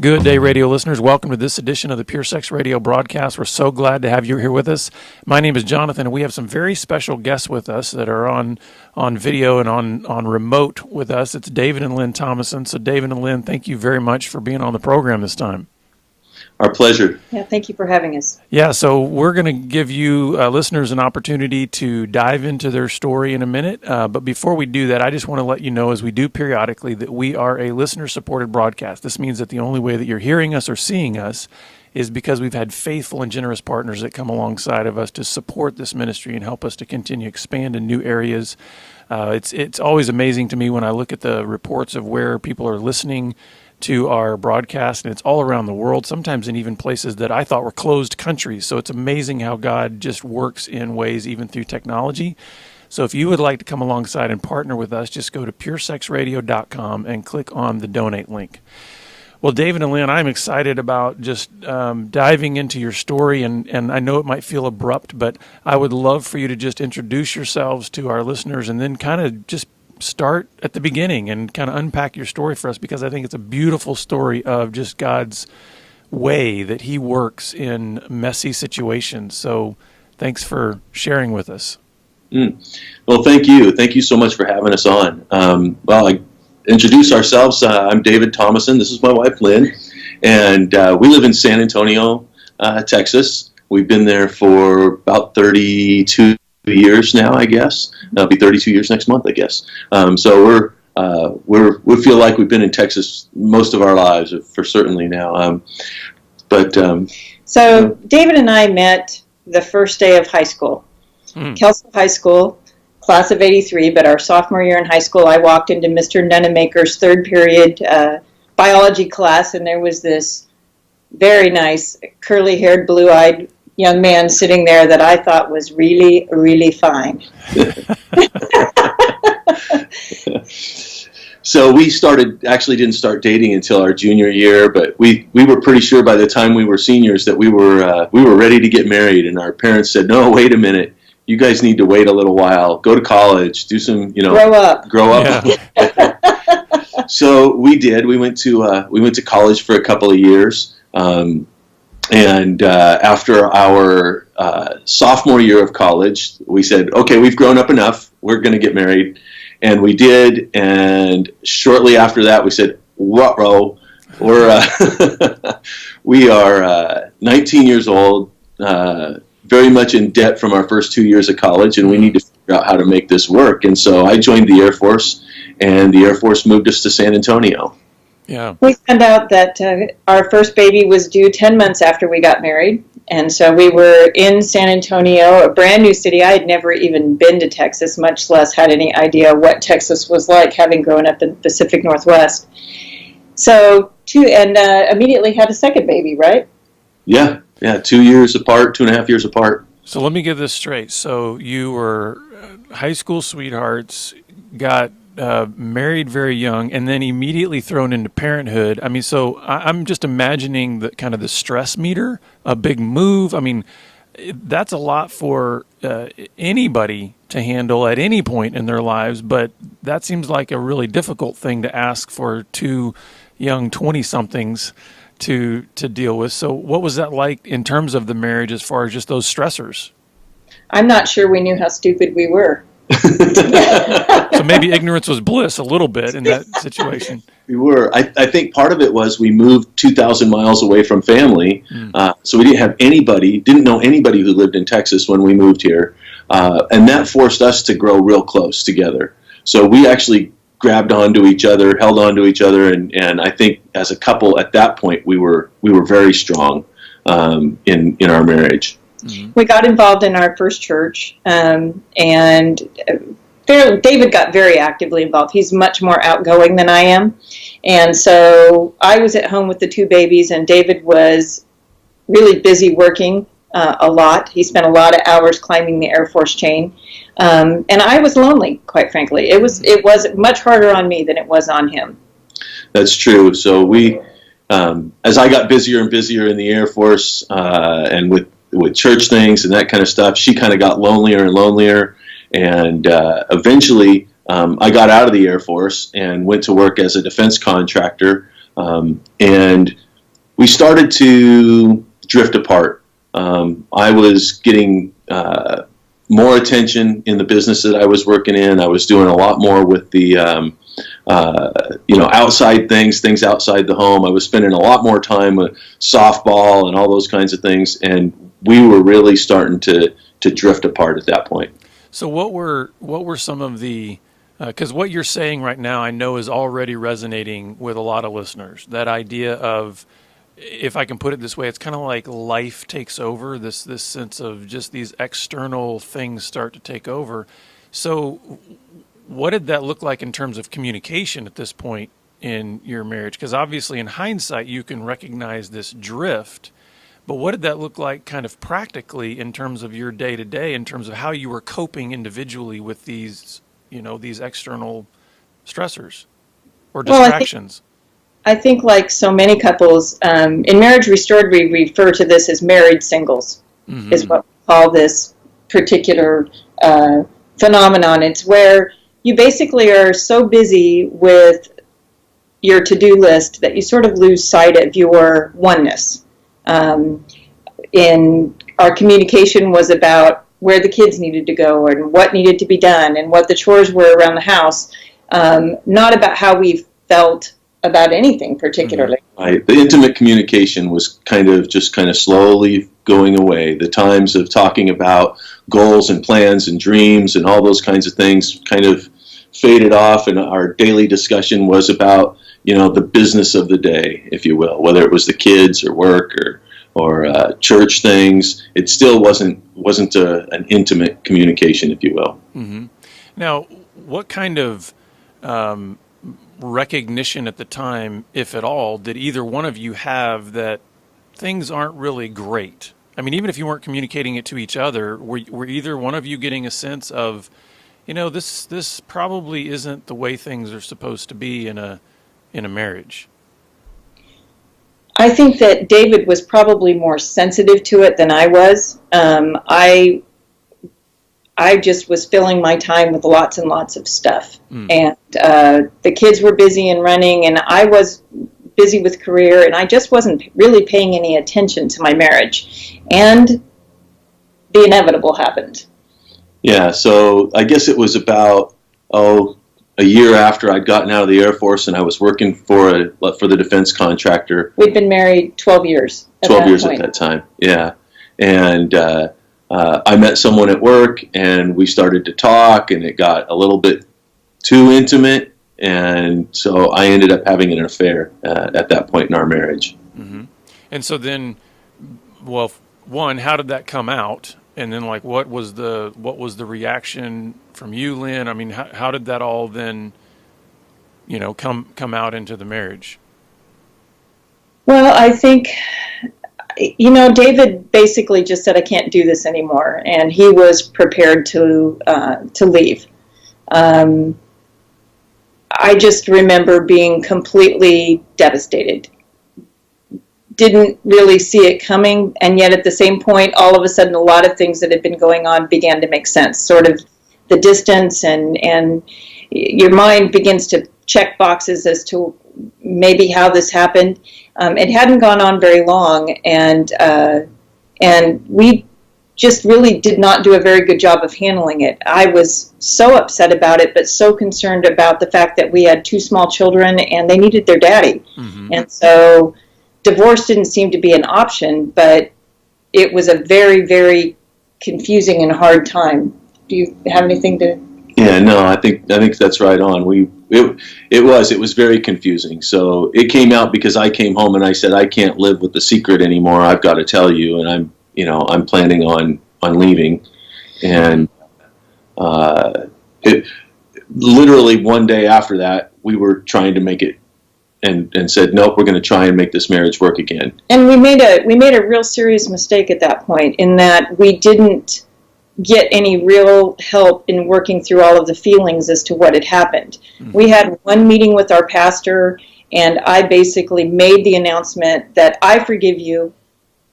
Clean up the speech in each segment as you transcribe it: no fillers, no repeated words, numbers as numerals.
Good day, radio listeners. Welcome to this edition of the Pure Sex Radio broadcast. We're so glad to have you here with us. My name is Jonathan, and we have some very special guests with us that are on video and on remote with us. It's David and Lyn Thomason. So, David and Lyn, thank you very much for being on the program this time. Our pleasure. Yeah, thank you for having us. Yeah, so we're going to give you listeners an opportunity to dive into their story in a minute. But before we do that, I just want to let you know, as we do periodically, that we are a listener-supported broadcast. This means that the only way that you're hearing us or seeing us is because we've had faithful and generous partners that come alongside of us to support this ministry and help us to continue to expand in new areas. It's always amazing to me when I look at the reports of where people are listening to our broadcast, and it's all around the world, sometimes in even places that I thought were closed countries. So it's amazing how God just works in ways even through technology. So if you would like to come alongside and partner with us, just go to puresexradio.com and click on the donate link. Well, David and Lyn, I'm excited about just diving into your story, and I know it might feel abrupt, but I would love for you to just introduce yourselves to our listeners and then kind of just start at the beginning and kind of unpack your story for us, because I think it's a beautiful story of just God's way that he works in messy situations. So thanks for sharing with us. Well, thank you. Thank you so much for having us on. I introduce ourselves. I'm David Thomason. This is my wife, Lyn, and we live in San Antonio, Texas. We've been there for about 32 years now, I guess. It'll be 32 years next month, I guess. So we feel like we've been in Texas most of our lives, for certainly now. So David and I met the first day of high school, Kelso High School, class of 83. But our sophomore year in high school, I walked into Mr. Nunemaker's third period biology class, and there was this very nice, curly-haired, blue-eyed young man sitting there that I thought was really, really fine. So we didn't start dating until our junior year, but we were pretty sure by the time we were seniors that we were ready to get married, and our parents said, "No, wait a minute. You guys need to wait a little while. Go to college, do some, grow up." Yeah. So we did. We went to college for a couple of years. And after our sophomore year of college, we said, okay, we've grown up enough. We're going to get married. And we did. And shortly after that, we said, ruh-roh. We are 19 years old, very much in debt from our first 2 years of college, and we need to figure out how to make this work. And so I joined the Air Force, and the Air Force moved us to San Antonio. Yeah. We found out that our first baby was due 10 months after we got married. And so we were in San Antonio, a brand new city. I had never even been to Texas, much less had any idea what Texas was like, having grown up in the Pacific Northwest. So, immediately had a second baby, right? Yeah, 2 years apart, 2.5 years apart. So let me get this straight. So you were high school sweethearts, got married very young, and then immediately thrown into parenthood. I mean, so I'm just imagining the kind of the stress meter, a big move. I mean, that's a lot for anybody to handle at any point in their lives, but that seems like a really difficult thing to ask for two young 20-somethings to deal with. So what was that like in terms of the marriage as far as just those stressors? I'm not sure we knew how stupid we were. So maybe ignorance was bliss a little bit in that situation. We were. I think part of it was we moved 2,000 miles away from family, so we didn't know anybody who lived in Texas when we moved here, and that forced us to grow real close together. So we actually grabbed onto each other, held onto each other, and I think as a couple at that point we were very strong in our marriage. Mm-hmm. We got involved in our first church, and David got very actively involved. He's much more outgoing than I am, and so I was at home with the two babies, and David was really busy working a lot. He spent a lot of hours climbing the Air Force chain, and I was lonely, quite frankly. It was much harder on me than it was on him. That's true. So we, as I got busier and busier in the Air Force, and with church things and that kind of stuff, she kind of got lonelier and lonelier. And eventually, I got out of the Air Force and went to work as a defense contractor. And we started to drift apart. I was getting more attention in the business that I was working in. I was doing a lot more with the outside things outside the home. I was spending a lot more time with softball and all those kinds of things, and we were really starting to drift apart at that point. So what were some of the, because what you're saying right now I know is already resonating with a lot of listeners, that idea of, if I can put it this way, it's kind of like life takes over, this sense of just these external things start to take over. So what did that look like in terms of communication at this point in your marriage? Because obviously in hindsight you can recognize this drift, but what did that look like kind of practically in terms of your day-to-day, in terms of how you were coping individually with these, these external stressors or distractions? I think like so many couples, in Marriage Restored, we refer to this as married singles, is what we call this particular phenomenon. It's where you basically are so busy with your to-do list that you sort of lose sight of your oneness. In our communication was about where the kids needed to go and what needed to be done and what the chores were around the house, not about how we felt about anything particularly. Right. The intimate communication was kind of slowly going away. The times of talking about goals and plans and dreams and all those kinds of things kind of faded off, and our daily discussion was about, the business of the day, if you will, whether it was the kids or work or church things. It still wasn't an intimate communication, if you will. Mm-hmm. Now, what kind of recognition at the time, if at all, did either one of you have that things aren't really great? I mean, even if you weren't communicating it to each other, were either one of you getting a sense of, this probably isn't the way things are supposed to be in a marriage? I think that David was probably more sensitive to it than I was. I just was filling my time with lots and lots of stuff. And the kids were busy and running, and I was busy with career, and I just wasn't really paying any attention to my marriage. And the inevitable happened. Yeah, so I guess it was about, a year after I'd gotten out of the Air Force, and I was working for the defense contractor. We'd been married 12 years. 12 years at that time, yeah. And I met someone at work, and we started to talk, and it got a little bit too intimate, and so I ended up having an affair at that point in our marriage. Mm-hmm. And so then, well, one, how did that come out? And then, like, what was the reaction from you, Lynn? I mean, how did that all then, come out into the marriage? Well, I think, David basically just said, I can't do this anymore. And he was prepared to leave. I just remember being completely devastated. Didn't really see it coming, and yet at the same point, all of a sudden, a lot of things that had been going on began to make sense. Sort of the distance, and your mind begins to check boxes as to maybe how this happened. It hadn't gone on very long, and we just really did not do a very good job of handling it. I was so upset about it, but so concerned about the fact that we had two small children and they needed their daddy. Mm-hmm. And so divorce didn't seem to be an option, but it was a very, very confusing and hard time. Do you have anything to? Yeah, no, I think that's right on. It was very confusing. So it came out because I came home and I said, I can't live with the secret anymore. I've got to tell you, and I'm planning on leaving. And it literally one day after that, we were trying to make it. And said, nope, we're going to try and make this marriage work again. And we made a real serious mistake at that point, in that we didn't get any real help in working through all of the feelings as to what had happened. Mm-hmm. We had one meeting with our pastor, and I basically made the announcement that I forgive you,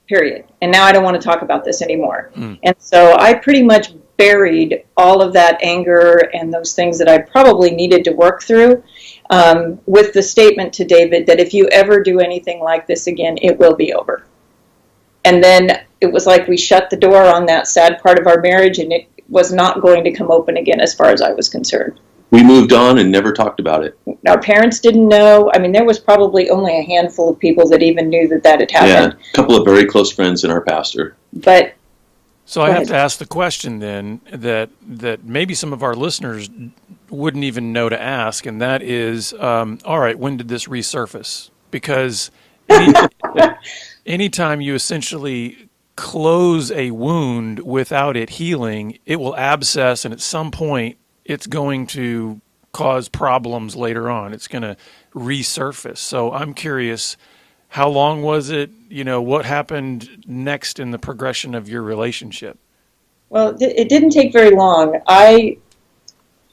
period. And now I don't want to talk about this anymore. Mm. And so I pretty much buried all of that anger and those things that I probably needed to work through, with the statement to David that if you ever do anything like this again, it will be over. And then it was like we shut the door on that sad part of our marriage, and it was not going to come open again as far as I was concerned. We moved on and never talked about it. Our parents didn't know. I mean, there was probably only a handful of people that even knew that had happened. Yeah, a couple of very close friends and our pastor. But so I have to ask the question then that maybe some of our listeners wouldn't even know to ask, and that is, all right, when did this resurface? Because anytime you essentially close a wound without it healing, it will abscess, and at some point it's going to cause problems later on. It's going to resurface. So I'm curious, how long was it? What happened next in the progression of your relationship? Well, it didn't take very long.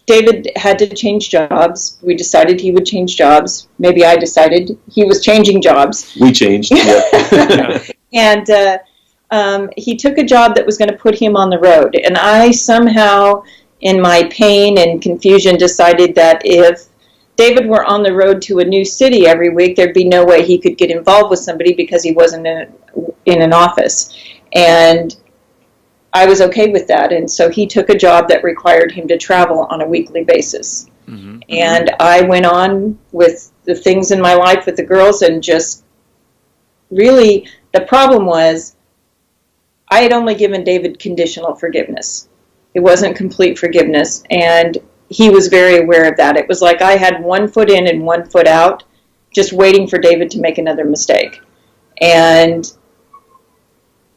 David had to change jobs. We decided he would change jobs. Maybe I decided he was changing jobs. We changed. Yeah. And he took a job that was going to put him on the road. And I somehow, in my pain and confusion, decided that if David were on the road to a new city every week, there'd be no way he could get involved with somebody because he wasn't in an office. And I was okay with that. And so he took a job that required him to travel on a weekly basis. Mm-hmm. And I went on with the things in my life with the girls, and just really the problem was I had only given David conditional forgiveness. It wasn't complete forgiveness, and he was very aware of that. It was like I had one foot in and one foot out, just waiting for David to make another mistake. And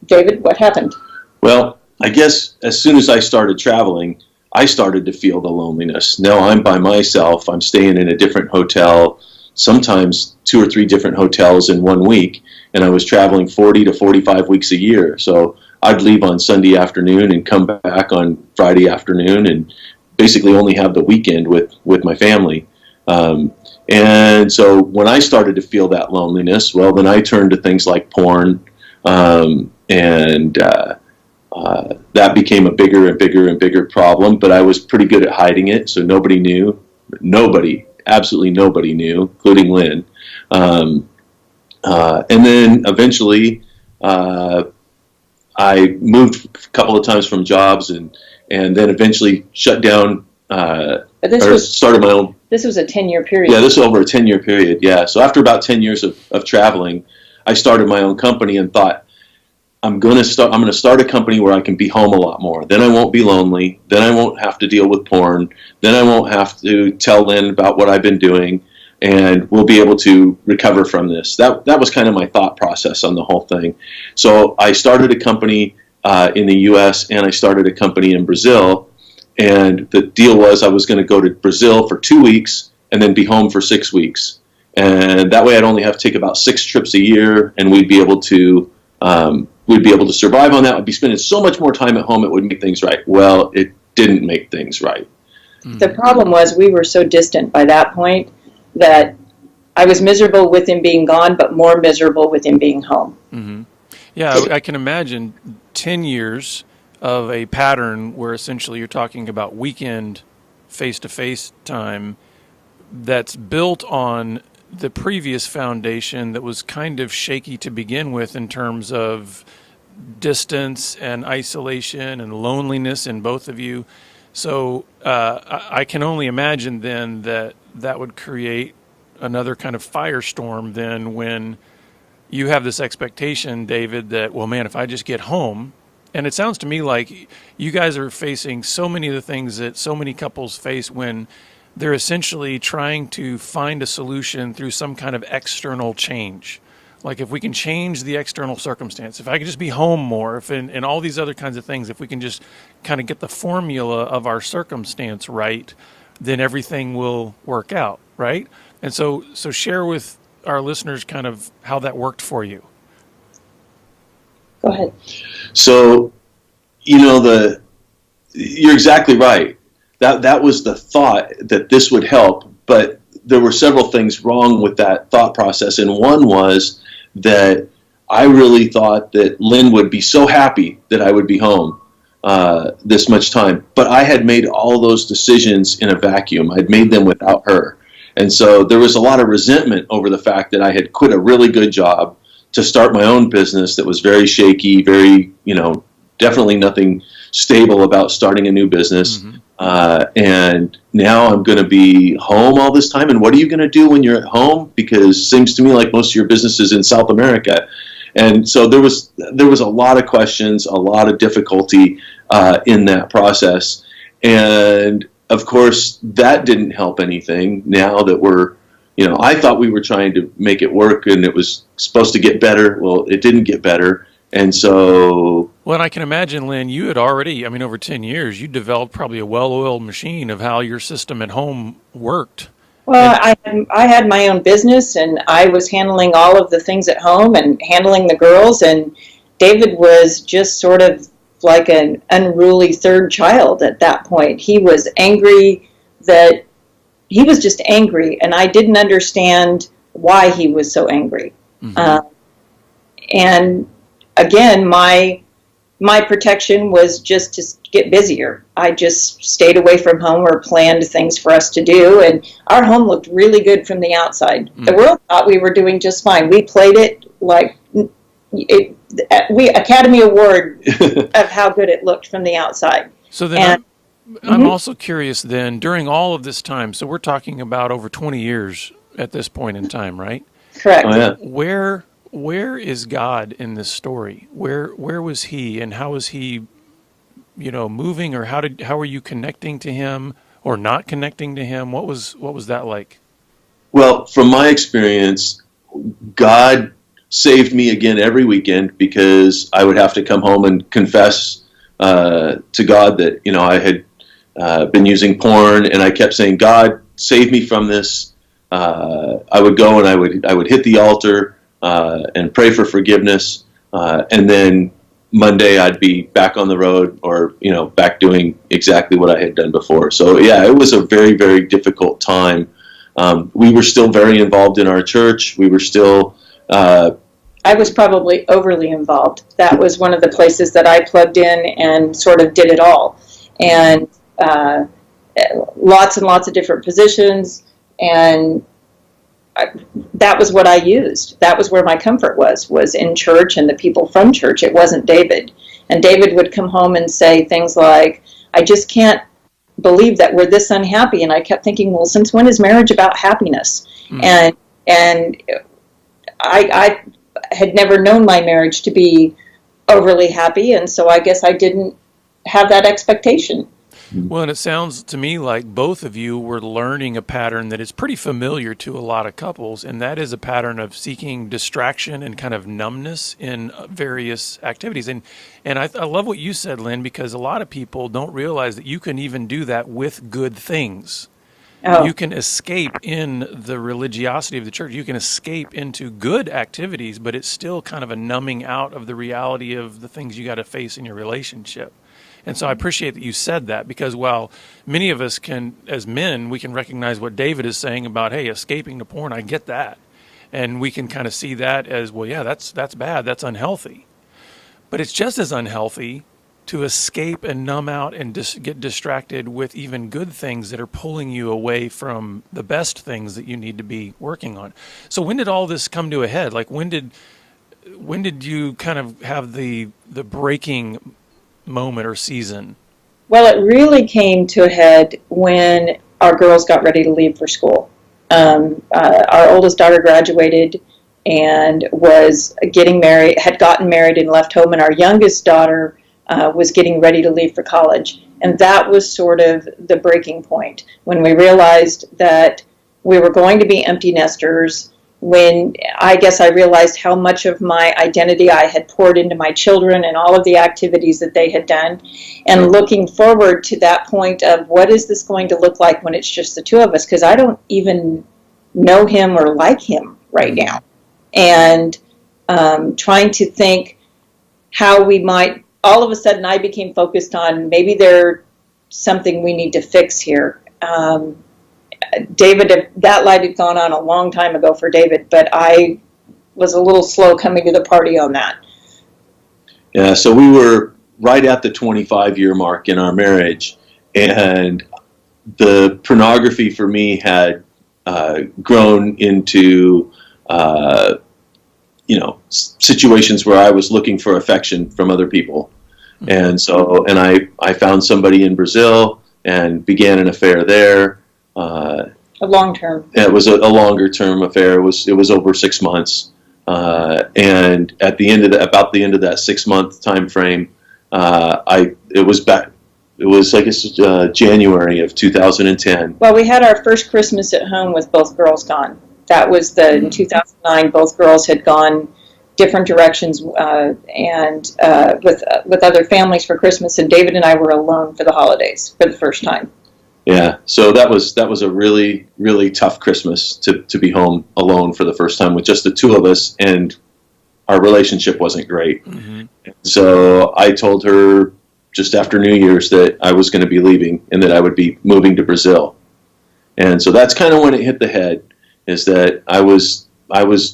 David, what happened? Well, I guess as soon as I started traveling, I started to feel the loneliness. Now I'm by myself. I'm staying in a different hotel, sometimes 2 or 3 different hotels in 1 week, and I was traveling 40 to 45 weeks a year. So I'd leave on Sunday afternoon and come back on Friday afternoon and basically only have the weekend with my family. And so when I started to feel that loneliness, well, then I turned to things like porn, and that became a bigger and bigger and bigger problem, but I was pretty good at hiding it, so nobody knew. Absolutely nobody knew, including Lynn. And then eventually I moved a couple of times from jobs, and then eventually shut down, started my own. This was a 10-year period. Yeah, this was over a 10-year period, yeah. So after about 10 years of traveling, I started my own company and thought, I'm going to start a company where I can be home a lot more. Then I won't be lonely. Then I won't have to deal with porn. Then I won't have to tell Lynn about what I've been doing, and we'll be able to recover from this. That was kind of my thought process on the whole thing. So I started a company in the U.S. and I started a company in Brazil. And the deal was I was going to go to Brazil for 2 weeks and then be home for 6 weeks. And that way I'd only have to take about 6 trips a year, and we'd be able to survive on that. I'd be spending so much more time at home, it would make things right. Well, it didn't make things right. The problem was we were so distant by that point that I was miserable with him being gone, but more miserable with him being home. Mm-hmm. Yeah, I can imagine 10 years of a pattern where essentially you're talking about weekend face-to-face time that's built on the previous foundation that was kind of shaky to begin with in terms of distance and isolation and loneliness in both of you. So I can only imagine then that would create another kind of firestorm then when you have this expectation, David, that, well, man, if I just get home, and it sounds to me like you guys are facing so many of the things that so many couples face when they're essentially trying to find a solution through some kind of external change. Like if we can change the external circumstance, if I could just be home more, and all these other kinds of things, if we can just kind of get the formula of our circumstance right, then everything will work out, right? And so share with our listeners kind of how that worked for you. Go ahead. So, you're exactly right. That was the thought that this would help, but there were several things wrong with that thought process. And one was that I really thought that Lynn would be so happy that I would be home. this much time. But I had made all those decisions in a vacuum. I'd made them without her. And so there was a lot of resentment over the fact that I had quit a really good job to start my own business that was very shaky, very, definitely nothing stable about starting a new business. Mm-hmm. And now I'm going to be home all this time. And what are you going to do when you're at home? Because it seems to me like most of your business is in South America. And so there was a lot of questions, a lot of difficulty in that process. And of course, that didn't help anything. Now that we're, I thought we were trying to make it work and it was supposed to get better. Well, it didn't get better. And so... Well, and I can imagine, Lynn, you had already, over 10 years, you developed probably a well-oiled machine of how your system at home worked. Well, I had my own business, and I was handling all of the things at home and handling the girls, and David was just sort of like an unruly third child at that point. He was angry he was just angry, and I didn't understand why he was so angry. Mm-hmm. And again, my protection was just to get busier. I just stayed away from home or planned things for us to do, and our home looked really good from the outside. Mm. The world thought we were doing just fine. We played it like Academy Award of how good it looked from the outside. So then I'm also curious then, during all of this time, so we're talking about over 20 years at this point in time, right? Correct. Oh, yeah. Where is God in this story? Where was he, and how was he, moving, or how were you connecting to him or not connecting to him? What was that like? Well, from my experience, God saved me again every weekend, because I would have to come home and confess to God that I had been using porn, and I kept saying, "God, save me from this." I would go and I would hit the altar and pray for forgiveness, and then Monday I'd be back on the road, or back doing exactly what I had done before. So yeah, it was a very, very difficult time. We were still very involved in our church. We were still. I was probably overly involved. That was one of the places that I plugged in and sort of did it all, and lots and lots of different positions, and that was what I used. That was where my comfort was in church and the people from church. It wasn't David. And David would come home and say things like, "I just can't believe that we're this unhappy." And I kept thinking, well, since when is marriage about happiness? Mm. And I had never known my marriage to be overly happy, and so I guess I didn't have that expectation. Well, and it sounds to me like both of you were learning a pattern that is pretty familiar to a lot of couples, and that is a pattern of seeking distraction and kind of numbness in various activities. And I love what you said, Lynn, because a lot of people don't realize that you can even do that with good things. Oh. You can escape in the religiosity of the church. You can escape into good activities, but it's still kind of a numbing out of the reality of the things you got to face in your relationship. And so I appreciate that you said that, because while many of us can, as men, we can recognize what David is saying about, hey, escaping to porn, I get that. And we can kind of see that as, well, yeah, that's bad, that's unhealthy. But it's just as unhealthy to escape and numb out and get distracted with even good things that are pulling you away from the best things that you need to be working on. So when did all this come to a head? Like when did you kind of have the breaking moment or season? Well, it really came to a head when our girls got ready to leave for school. Our oldest daughter graduated and was had gotten married and left home, and our youngest daughter was getting ready to leave for college. And that was sort of the breaking point, when we realized that we were going to be empty nesters, when I guess I realized how much of my identity I had poured into my children and all of the activities that they had done, and looking forward to that point of, what is this going to look like when it's just the two of us, because I don't even know him or like him right now. And trying to think how we might, all of a sudden I became focused on, maybe there's something we need to fix here. David, that light had gone on a long time ago for David, but I was a little slow coming to the party on that. Yeah, so we were right at the 25-year mark in our marriage, and the pornography for me had grown into situations where I was looking for affection from other people. And so, and I found somebody in Brazil and began an affair there. A long term. It was a longer term affair. It was over 6 months. And at the end of about the end of that 6 month time frame, it was like January of 2010. Well, we had our first Christmas at home with both girls gone. That was in 2009. Both girls had gone different directions and with other families for Christmas, and David and I were alone for the holidays for the first time. Yeah, so that was a really, really tough Christmas to be home alone for the first time with just the two of us, and our relationship wasn't great. Mm-hmm. So I told her just after New Year's that I was going to be leaving and that I would be moving to Brazil. And so that's kind of when it hit the head, is that I was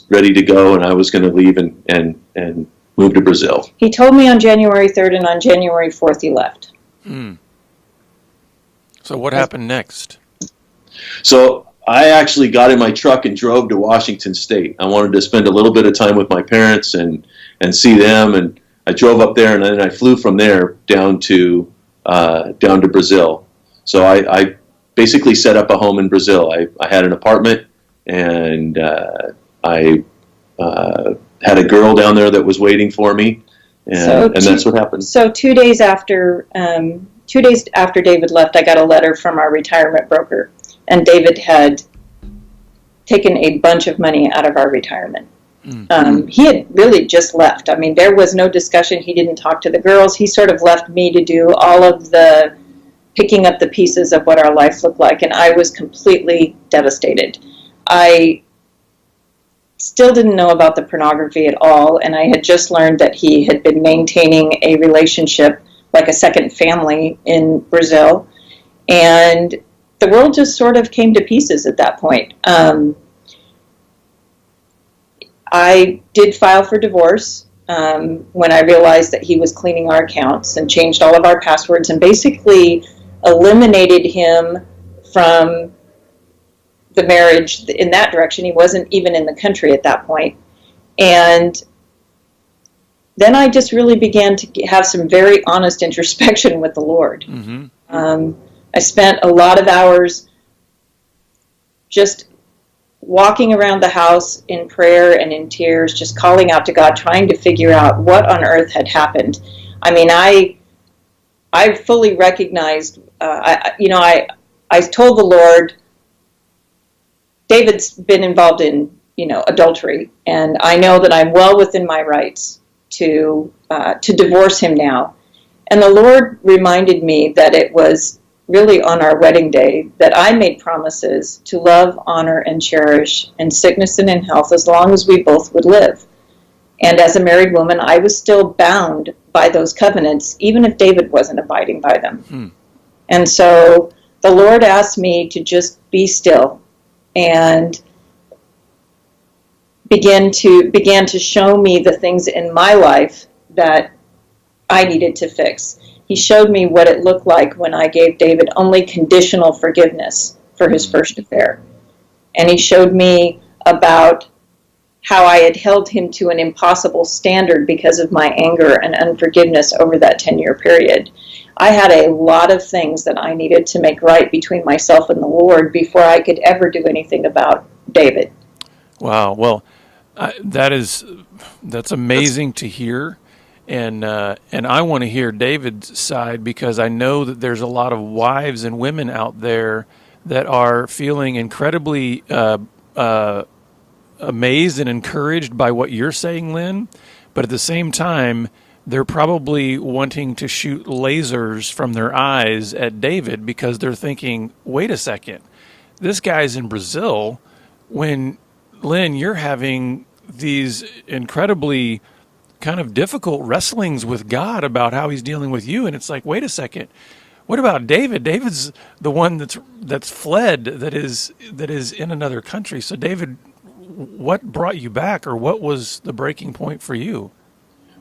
ready to go and I was going to leave and move to Brazil. He told me on January 3rd, and on January 4th he left. Hmm. So what happened next? So I actually got in my truck and drove to Washington State. I wanted to spend a little bit of time with my parents and see them, and I drove up there, and then I flew from there down to Brazil. So I basically set up a home in Brazil. I had an apartment, and I had a girl down there that was waiting for me, and that's what happened. So 2 days after 2 days after David left, I got a letter from our retirement broker, and David had taken a bunch of money out of our retirement. Mm-hmm. He had really just left. I mean, there was no discussion. He didn't talk to the girls. He sort of left me to do all of the picking up the pieces of what our life looked like, and I was completely devastated. I still didn't know about the pornography at all, and I had just learned that he had been maintaining a relationship like a second family in Brazil, and the world just sort of came to pieces at that point. I did file for divorce when I realized that he was cleaning our accounts and changed all of our passwords and basically eliminated him from the marriage in that direction. He wasn't even in the country at that point. And then I just really began to have some very honest introspection with the Lord. Mm-hmm. I spent a lot of hours just walking around the house in prayer and in tears, just calling out to God, trying to figure out what on earth had happened. I mean, I fully recognized, I told the Lord, David's been involved in, adultery, and I know that I'm well within my rights to divorce him now. And the Lord reminded me that it was really on our wedding day that I made promises to love, honor, and cherish in sickness and in health as long as we both would live. And as a married woman, I was still bound by those covenants, even if David wasn't abiding by them. And so the Lord asked me to just be still and began to show me the things in my life that I needed to fix. He showed me what it looked like when I gave David only conditional forgiveness for his first affair. And he showed me about how I had held him to an impossible standard because of my anger and unforgiveness over that 10-year period. I had a lot of things that I needed to make right between myself and the Lord before I could ever do anything about David. Wow. Well, that's amazing to hear. And I want to hear David's side, because I know that there's a lot of wives and women out there that are feeling incredibly amazed and encouraged by what you're saying, Lyn, but at the same time, they're probably wanting to shoot lasers from their eyes at David because they're thinking, wait a second, this guy's in Brazil when, Lyn, you're having these incredibly kind of difficult wrestlings with God about how he's dealing with you. And it's like, wait a second, what about David? David's the one that's fled, that is in another country. So David, what brought you back, or what was the breaking point for you?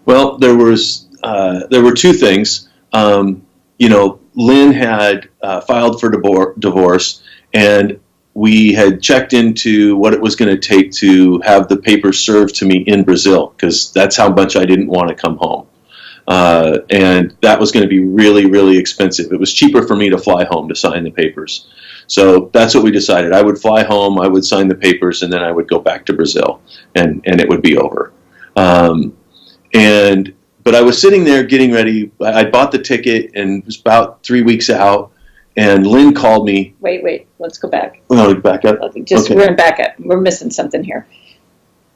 Well, there was there were two things. Lynn had filed for divorce, and we had checked into what it was going to take to have the papers served to me in Brazil, because that's how much I didn't want to come home. And that was going to be really, really expensive. It was cheaper for me to fly home to sign the papers. So that's what we decided. I would fly home, I would sign the papers, and then I would go back to Brazil, and it would be over. But I was sitting there getting ready. I bought the ticket, and it was about 3 weeks out. And Lynn called me. Wait. Let's go back. Oh, back up? We're going to back up. We're missing something here.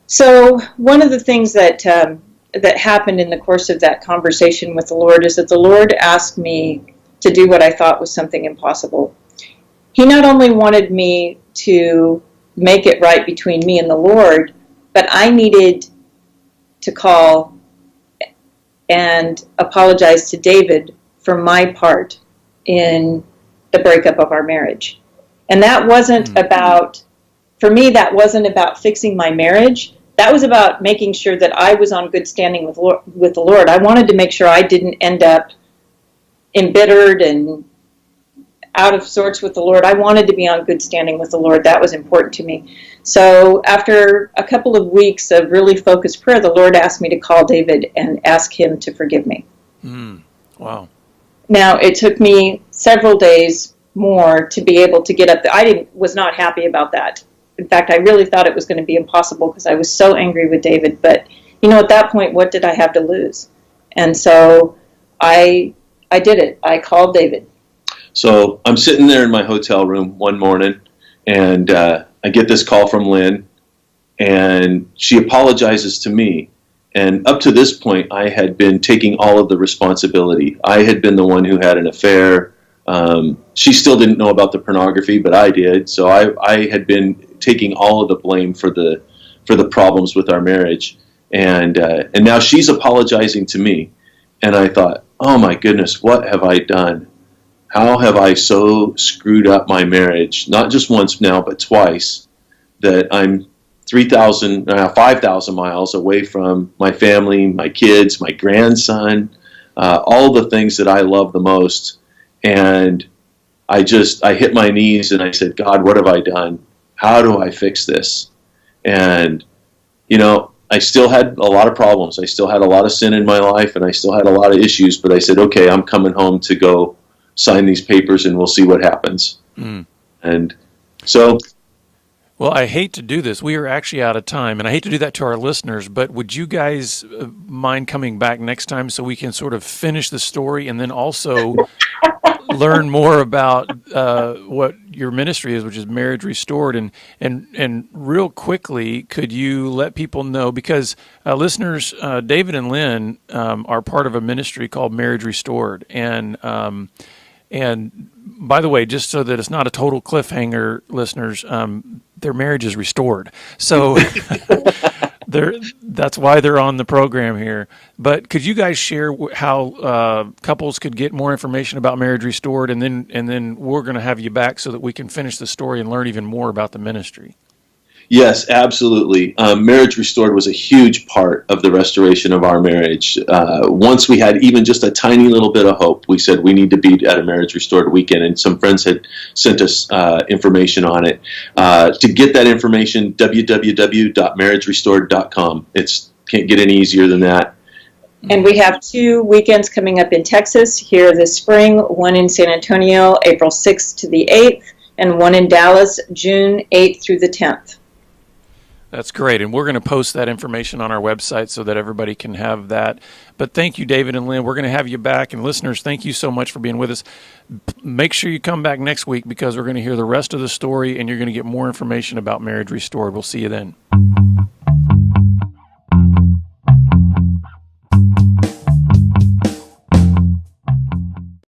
So one of the things that happened in the course of that conversation with the Lord is that the Lord asked me to do what I thought was something impossible. He not only wanted me to make it right between me and the Lord, but I needed to call and apologize to David for my part in the breakup of our marriage. And that wasn't about, for me, that wasn't about fixing my marriage. That was about making sure that I was on good standing with the Lord. I wanted to make sure I didn't end up embittered and out of sorts with the Lord. I wanted to be on good standing with the Lord. That was important to me. So after a couple of weeks of really focused prayer, the Lord asked me to call David and ask him to forgive me. Wow. Now, it took me several days more to be able to get up there. I was not happy about that. In fact, I really thought it was going to be impossible because I was so angry with David. But, at that point, what did I have to lose? And so I did it. I called David. So I'm sitting there in my hotel room one morning, and I get this call from Lynn, and she apologizes to me. And up to this point, I had been taking all of the responsibility. I had been the one who had an affair. She still didn't know about the pornography, but I did. So I had been taking all of the blame for the problems with our marriage. And now she's apologizing to me. And I thought, oh my goodness, what have I done? How have I so screwed up my marriage? Not just once now, but twice, that I'm 5,000 miles away from my family, my kids, my grandson, all the things that I love the most. And I hit my knees and I said, God, what have I done? How do I fix this? And, I still had a lot of problems. I still had a lot of sin in my life, and I still had a lot of issues, but I said, okay, I'm coming home to go sign these papers and we'll see what happens. And so... Well, I hate to do this. We are actually out of time, and I hate to do that to our listeners, but would you guys mind coming back next time so we can sort of finish the story and then also learn more about what your ministry is, which is Marriage Restored? And real quickly, could you let people know, because listeners, David and Lyn are part of a ministry called Marriage Restored, and by the way, just so that it's not a total cliffhanger, listeners, their marriage is restored. So that's why they're on the program here. But could you guys share how couples could get more information about Marriage Restored, and then we're going to have you back so that we can finish the story and learn even more about the ministry? Yes, absolutely. Marriage Restored was a huge part of the restoration of our marriage. Once we had even just a tiny little bit of hope, we said we need to be at a Marriage Restored weekend, and some friends had sent us information on it. To get that information, www.marriagerestored.com. Can't get any easier than that. And we have 2 weekends coming up in Texas here this spring, one in San Antonio, April 6th to the 8th, and one in Dallas, June 8th through the 10th. That's great, and we're going to post that information on our website so that everybody can have that. But thank you, David and Lyn. We're going to have you back, and listeners, thank you so much for being with us. Make sure you come back next week, because we're going to hear the rest of the story, and you're going to get more information about Marriage Restored. We'll see you then.